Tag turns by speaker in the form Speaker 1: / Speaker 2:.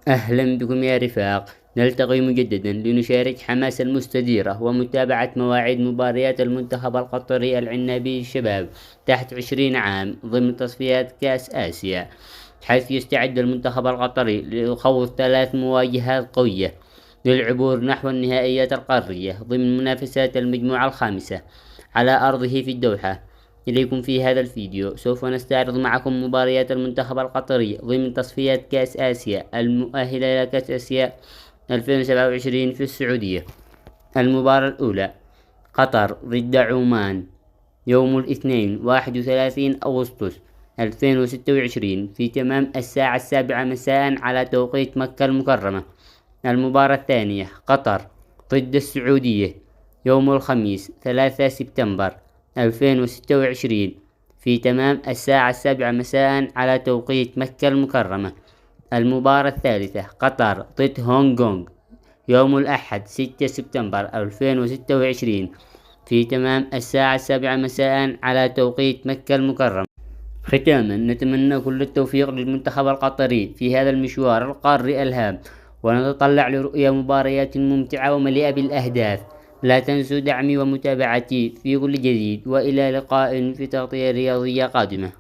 Speaker 1: أهلا بكم يا رفاق، نلتقي مجددا لنشارك حماس المستديرة ومتابعة مواعيد مباريات المنتخب القطري العنابي للشباب تحت 20 عام ضمن تصفيات كأس آسيا، حيث يستعد المنتخب القطري لخوض 3 مواجهات قوية للعبور نحو النهائيات القارية ضمن منافسات المجموعة الخامسة على أرضه في الدوحة. إليكم في هذا الفيديو سوف نستعرض معكم مباريات المنتخب القطري ضمن تصفيات كأس آسيا المؤهلة إلى كأس آسيا 2027 في السعودية. المباراة الأولى قطر ضد عمان يوم الاثنين 31 أغسطس 2026 في تمام الساعة 7 مساء على توقيت مكة المكرمة. المباراة الثانية قطر ضد السعودية يوم الخميس 3 سبتمبر 2026 في تمام الساعة 7 مساء على توقيت مكة المكرمة. المباراة الثالثة قطر ضد هونغ كونغ يوم الأحد 6 سبتمبر 2026 في تمام الساعة 7 مساء على توقيت مكة المكرمة. ختاما نتمنى كل التوفيق للمنتخب القطري في هذا المشوار القاري الهام، ونتطلع لرؤية مباريات ممتعة ومليئة بالأهداف. لا تنسوا دعمي ومتابعتي في كل جديد، وإلى لقاء في تغطية رياضية قادمة.